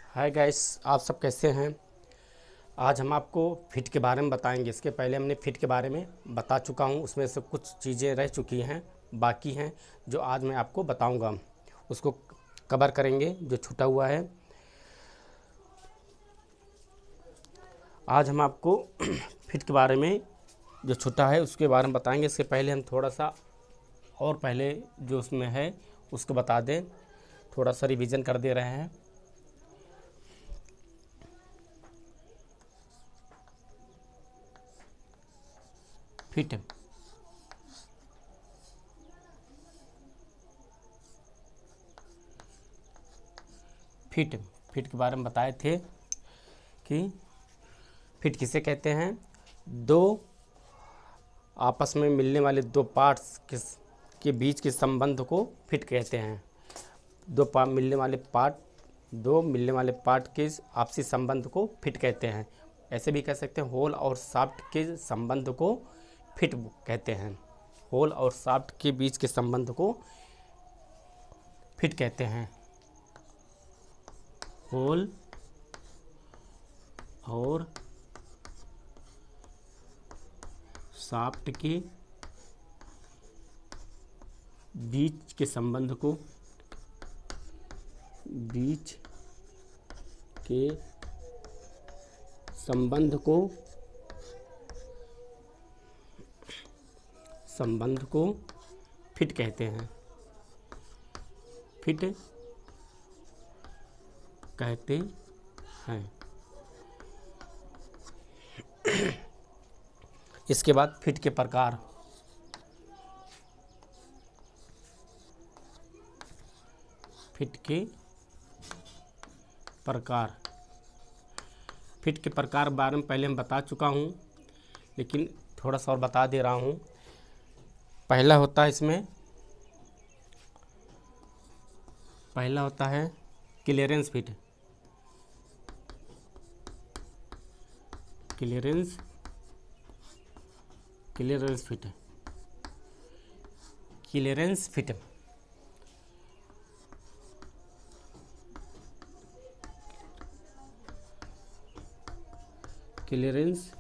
Hi guys, आप सब कैसे हैं। आज हम आपको फिट के बारे में बताएंगे। इसके पहले हमने फिट के बारे में बता चुका हूं, उसमें से कुछ चीज़ें रह चुकी हैं, बाकी हैं जो आज मैं आपको बताऊंगा। उसको कवर करेंगे जो छूटा हुआ है। आज हम आपको फिट के बारे में जो छूटा है उसके बारे में बताएंगे। इसके पहले हम थोड़ा सा और पहले जो उसमें है उसको बता दें, थोड़ा सा रिवीजन कर दे रहे हैं। फिट फिट फिट के बारे में बताए थे कि फिट किसे कहते हैं। दो आपस में मिलने वाले दो पार्ट्स के बीच के संबंध को फिट कहते हैं। दो मिलने वाले पार्ट के आपसी संबंध को फिट कहते हैं। ऐसे भी कह सकते हैं होल और शाफ्ट के संबंध को फिट कहते हैं। होल और शाफ्ट के बीच के संबंध को फिट कहते हैं। होल और शाफ्ट के बीच के संबंध को फिट कहते हैं। फिट कहते हैं। इसके बाद फिट के प्रकार। फिट के प्रकार फिट के प्रकार बारे में पहले हम बता चुका हूँ, लेकिन थोड़ा सा और बता दे रहा हूँ। पहला होता है clearance fit. Clearance fit clearance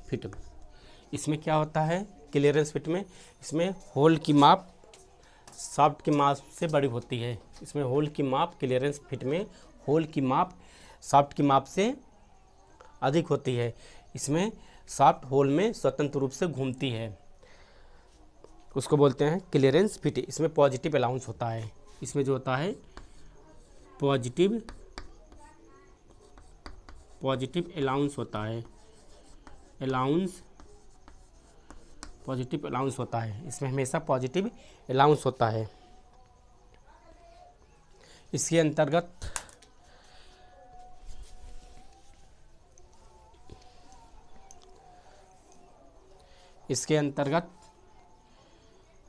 fit. इसमें क्या होता है क्लियरेंस फिट में? इसमें होल की माप शाफ्ट की माप से बड़ी होती है। इसमें होल की माप क्लियरेंस फिट में होल की माप शाफ्ट की माप से अधिक होती है। इसमें शाफ्ट होल में स्वतंत्र रूप से घूमती है, उसको बोलते हैं क्लियरेंस फिट। इसमें पॉजिटिव अलाउंस होता है। इसमें जो होता है पॉजिटिव अलाउंस होता है। पॉजिटिव अलाउंस होता है। इसमें हमेशा पॉजिटिव अलाउंस होता है। इसके अंतर्गत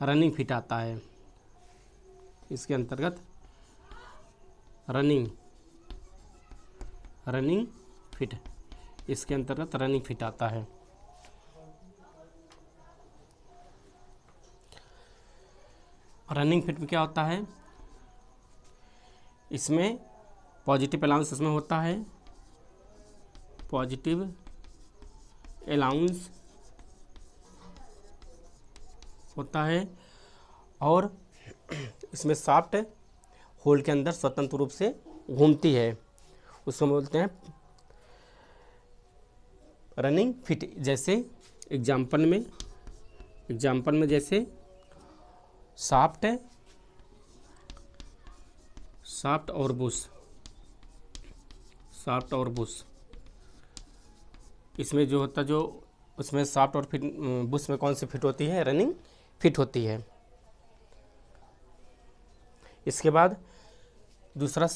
रनिंग फिट आता है। इसके अंतर्गत रनिंग फिट इसके अंतर्गत रनिंग फिट आता है। रनिंग फिट में क्या होता है? इसमें पॉजिटिव अलाउंस इसमें होता है। पॉजिटिव अलाउंस होता है और इसमें शाफ्ट होल के अंदर स्वतंत्र रूप से घूमती है, उसको बोलते हैं रनिंग फिट। जैसे एग्जाम्पल में जैसे शाफ्ट और बुश। इसमें जो होता जो उसमें शाफ्ट और फिट बुश में कौन सी फिट होती है? रनिंग फिट होती है। इसके बाद दूसरा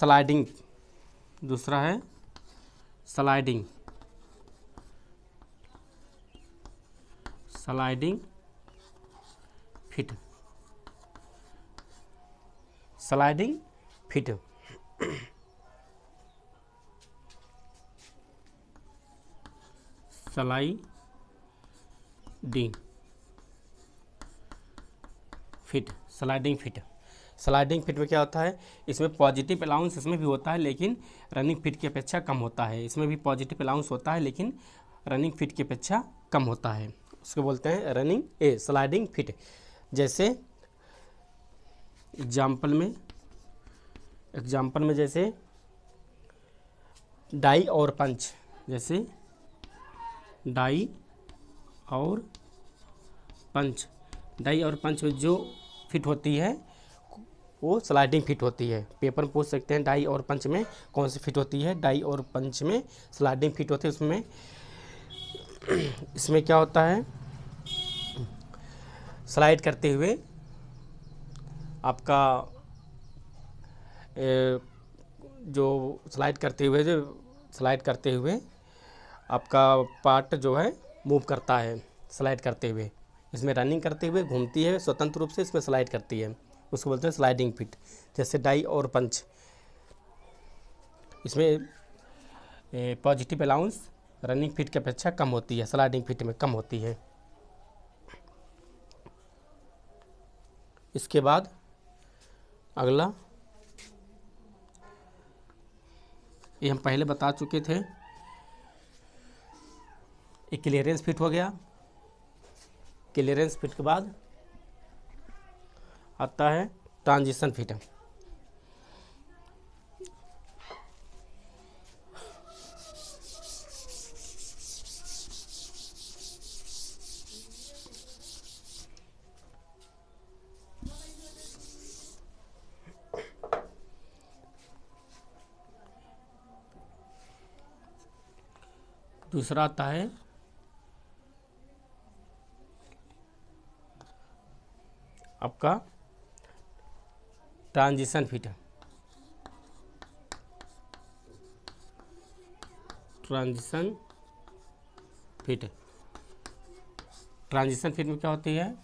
है sliding fit. Sliding fit sliding fit sliding fit में क्या होता है, इसमें पॉजिटिव अलाउंस इसमें भी होता है लेकिन रनिंग फिट की अपेक्षा कम होता है। इसमें भी पॉजिटिव अलाउंस होता है लेकिन रनिंग फिट की अपेक्षा कम होता है। उसको बोलते हैं रनिंग स्लाइडिंग फिट। जैसे एग्जाम्पल में जैसे डाई और पंच, जैसे डाई और पंच, डाई और पंच में जो फिट होती है वो स्लाइडिंग फिट होती है। पेपर में पूछ सकते हैं डाई और पंच में कौन सी फिट होती है। डाई और पंच में स्लाइडिंग फिट होती है। इसमें क्या होता है, स्लाइड करते हुए आपका जो स्लाइड करते हुए आपका पार्ट जो है मूव करता है स्लाइड करते हुए। इसमें रनिंग करते हुए घूमती है स्वतंत्र रूप से, इसमें स्लाइड करती है, उसको बोलते हैं स्लाइडिंग फिट। जैसे डाई और पंच, इसमें पॉजिटिव अलाउंस रनिंग फिट की अपेक्षा कम होती है, स्लाइडिंग फिट में कम होती है। इसके बाद अगला, ये हम पहले बता चुके थे, एक क्लियरेंस फिट हो गया। क्लियरेंस फिट के बाद आता है ट्रांजिशन फिट। दूसरा आता है आपका ट्रांजिशन फिट। ट्रांजिशन फिट में क्या होती है,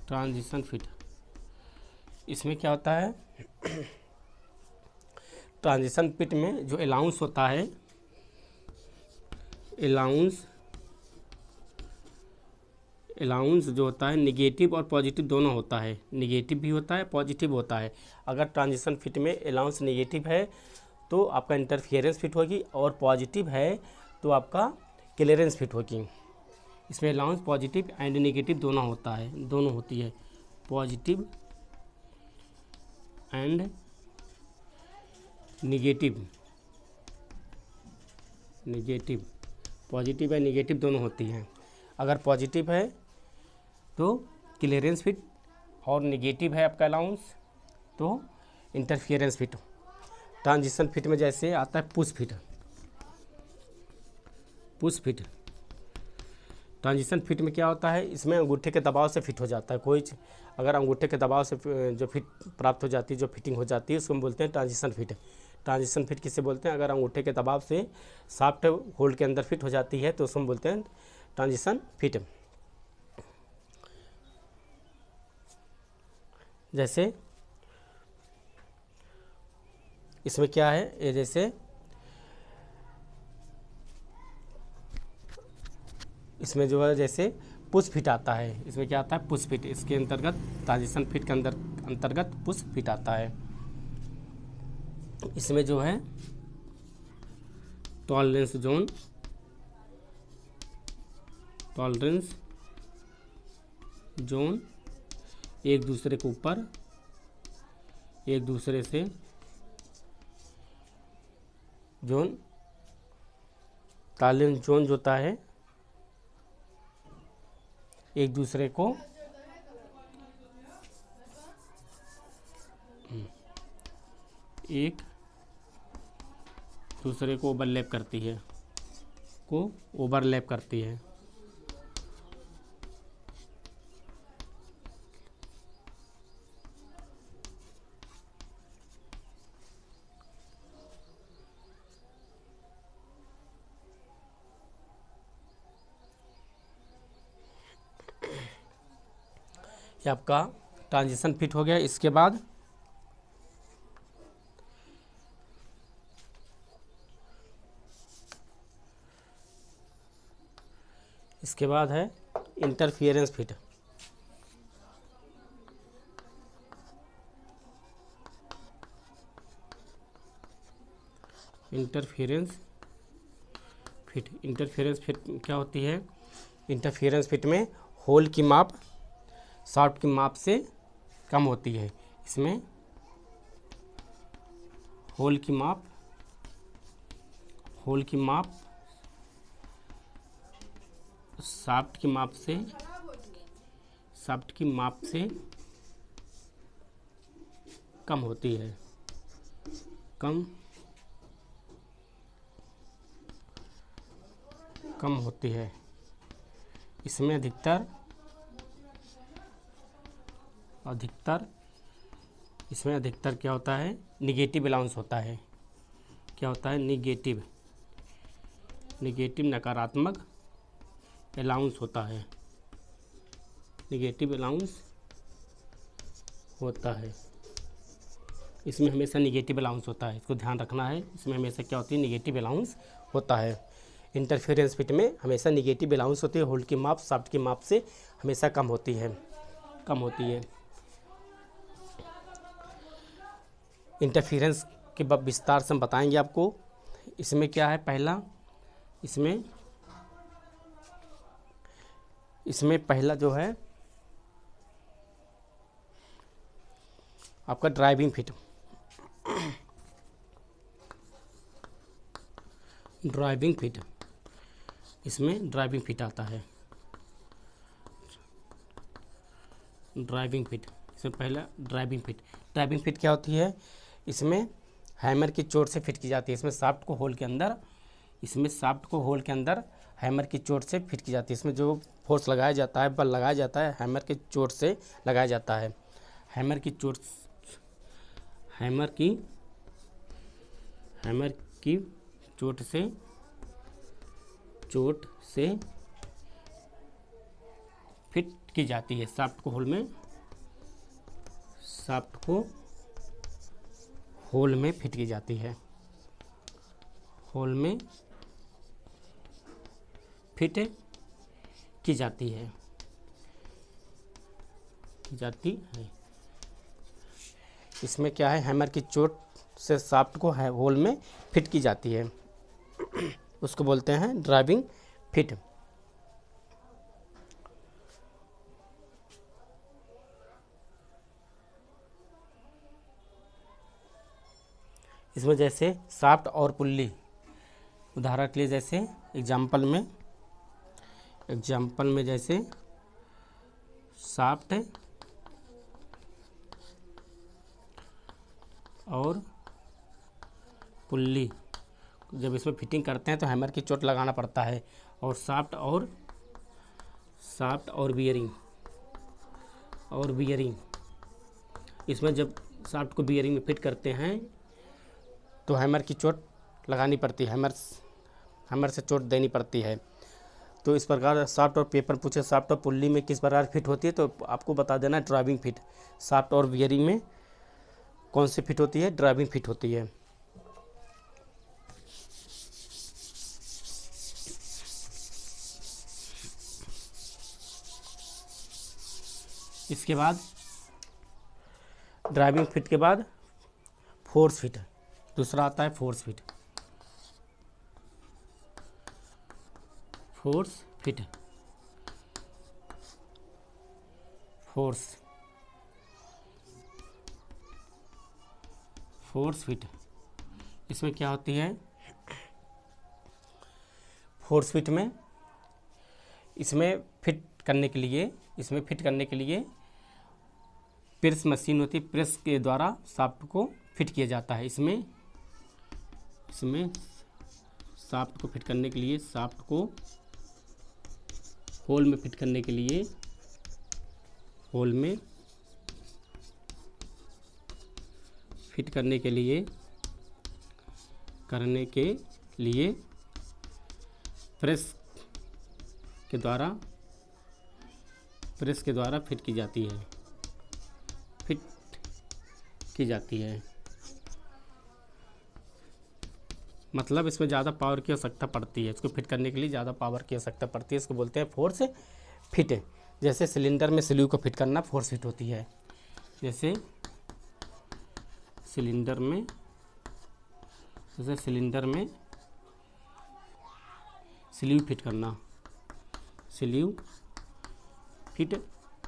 ट्रांजिशन फिट, इसमें क्या होता है, ट्रांजिशन फिट में जो अलाउंस होता है, अलाउंस जो होता है निगेटिव और पॉजिटिव दोनों होता है। निगेटिव भी होता है, पॉजिटिव होता है। अगर ट्रांजिशन फिट में अलाउंस निगेटिव है तो आपका इंटरफियरेंस फिट होगी, और पॉजिटिव है तो आपका क्लियरेंस फिट होगी। इसमें अलाउंस पॉजिटिव एंड निगेटिव दोनों होती है, positive and negative, positive and negative दोनों होती हैं। अगर पॉजिटिव है तो क्लियरेंस फिट, और निगेटिव है आपका अलाउंस तो इंटरफियरेंस फिट। ट्रांजिशन फिट में जैसे आता है पुश फिट। ट्रांजिशन फिट में क्या होता है, इसमें अंगूठे के दबाव से फिट हो जाता है कोई अगर अंगूठे के दबाव से जो फिट प्राप्त हो जाती है, जो फिटिंग हो जाती है, उसको हम बोलते हैं ट्रांजिशन फिट। ट्रांजिशन फिट किसे बोलते हैं, अगर अंगूठे के दबाव से शाफ्ट होल्ड के अंदर फिट हो जाती है तो उसको हम बोलते हैं ट्रांजिशन फिट। जैसे इसमें क्या है, ये जैसे इसमें जो है जैसे पुश फिट आता है, इसमें क्या आता है, पुश फिट। इसके अंतर्गत ट्रांजिशन फिट के अंतर्गत पुश फिट आता है। इसमें जो है टॉलरेंस जोन एक दूसरे के ऊपर, एक दूसरे से जोन, टॉलरेंस जोन जो होता है एक दूसरे को ओवरलैप करती है, ये आपका ट्रांजिशन फिट हो गया। इसके बाद इसके बाद है इंटरफियरेंस फिट। इंटरफियरेंस फिट क्या होती है? इंटरफियरेंस फिट में होल की माप शाफ्ट की माप से कम होती है। इसमें होल की माप शाफ्ट की माप से कम होती है। कम होती है। इसमें अधिकतर क्या होता है? निगेटिव अलाउंस होता है। क्या होता है? निगेटिव नकारात्मक अलाउंस होता है। निगेटिव अलाउंस होता है। इसमें हमेशा निगेटिव अलाउंस होता है, इसको ध्यान रखना है। इसमें हमेशा क्या होती है? निगेटिव अलाउंस होता है। इंटरफेरेंस फिट में हमेशा निगेटिव अलाउंस होती है। होल की माप शाफ्ट की माप से हमेशा कम होती है। इंटरफेरेंस के बाद विस्तार से हम बताएंगे आपको। इसमें क्या है? पहला इसमें पहला जो है आपका ड्राइविंग फिट। इसमें ड्राइविंग फिट आता है। इसमें पहला ड्राइविंग फिट क्या होती है? इसमें हैमर की चोट से फिट की जाती है। इसमें शाफ्ट को होल के अंदर हैमर की चोट से फिट की जाती है। इसमें जो फोर्स लगाया जाता है, बल लगाया जाता है, हैमर की चोट से लगाया जाता है। हैमर की चोट से फिट की जाती है। शाफ्ट को होल में फिट की जाती है। होल में फिट की जाती है। इसमें क्या है? हैमर की चोट से शाफ्ट को होल में फिट की जाती है, उसको बोलते हैं ड्राइविंग फिट। इसमें जैसे शाफ्ट और पुल्ली, उदाहरण के लिए जैसे एग्जाम्पल में जैसे शाफ्ट और पुल्ली, जब इसमें फिटिंग करते हैं तो हैमर की चोट लगाना पड़ता है। और शाफ्ट और बियरिंग, इसमें जब शाफ्ट को बियरिंग में फिट करते हैं तो हैमर की चोट लगानी पड़ती है, हैमर से चोट देनी पड़ती है। तो इस प्रकार शाफ्ट और पेपर पूछे शाफ्ट और पुल्ली में किस प्रकार फिट होती है, तो आपको बता देना ड्राइविंग फिट। शाफ्ट और बियरिंग में कौन सी फिट होती है? ड्राइविंग फिट होती है। इसके बाद ड्राइविंग फिट के बाद फोर्स फिट, दूसरा आता है फोर्स फिट। फोर्स फिट इसमें क्या होती है? फोर्स फिट में इसमें फिट करने के लिए प्रेस मशीन होती है, प्रेस के द्वारा शाफ्ट को फिट किया जाता है। इसमें शाफ्ट को फिट करने के लिए, शाफ्ट को होल में फिट करने के लिए प्रेस के द्वारा फिट की जाती है। मतलब इसमें ज़्यादा पावर की आवश्यकता पड़ती है, इसको फिट करने के लिए ज़्यादा पावर की आवश्यकता पड़ती है, इसको बोलते हैं फोर्स फिट। जैसे सिलेंडर में स्लीव को फिट करना फोर्स फिट होती है। जैसे सिलेंडर में स्लीव फिट करना, स्लीव फिट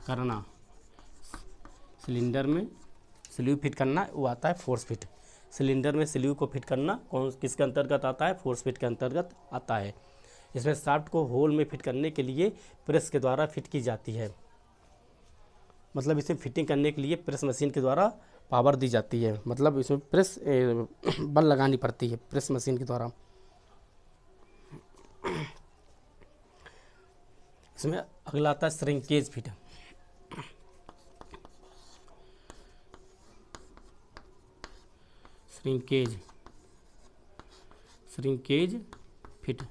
करना, सिलेंडर में स्लीव फिट करना वो आता है फोर्स फिट। सिलेंडर में स्लीव को फिट करना किसके अंतर्गत आता है? फोर्स फिट के अंतर्गत आता है। इसमें शाफ्ट को होल में फिट करने के लिए प्रेस के द्वारा फिट की जाती है, मतलब इसे फिटिंग करने के लिए प्रेस मशीन के द्वारा पावर दी जाती है, मतलब इसमें प्रेस बल लगानी पड़ती है प्रेस मशीन के द्वारा। इसमें अगला आता है shrinkage fit. Shrinkage fit.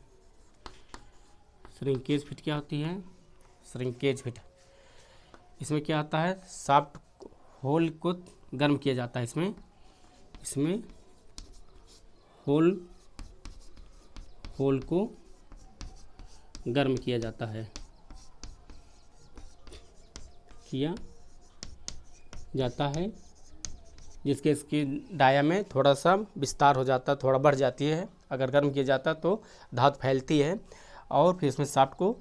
Shrinkage fit क्या होती है? श्रिंकेज फिट, इसमें क्या आता है? शाफ्ट होल को गर्म किया जाता है। इसमें होल को गर्म किया जाता है, जिसके इसकी डाया में थोड़ा सा विस्तार हो जाता है, थोड़ा बढ़ जाती है। अगर गर्म किया जाता है तो धातु फैलती है और फिर इसमें शाफ्ट को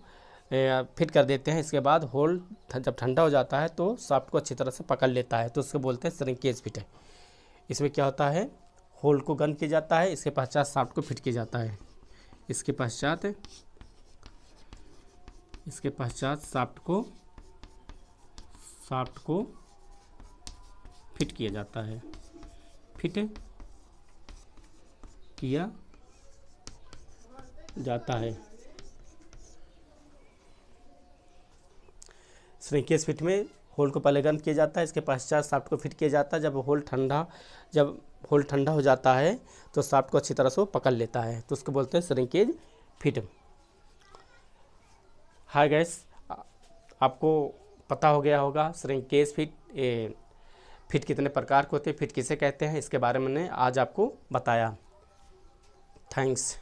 फिट कर देते हैं। इसके बाद होल जब ठंडा हो जाता है तो शाफ्ट को अच्छी तरह से पकड़ लेता है, तो उसको बोलते हैं श्रिंकेज फिट है। इसमें क्या होता है? होल को गर्म किया जाता है, इसके पश्चात शाफ्ट को फिट किया जाता है। इसके पश्चात शाफ्ट को फिट किया जाता है, फिट किया जाता है। श्रिंकेज फिट में होल को पहले गर्म किया जाता है, इसके पश्चात शाफ्ट को फिट किया जाता है। जब होल ठंडा हो जाता है तो शाफ्ट को अच्छी तरह से पकड़ लेता है, तो उसको बोलते हैं श्रिंकेज फिट। हाय गाइस, आपको पता हो गया होगा श्रिंकेज फिट कितने प्रकार के होते हैं, फिट किसे कहते हैं, इसके बारे में मैंने आज आपको बताया। थैंक्स।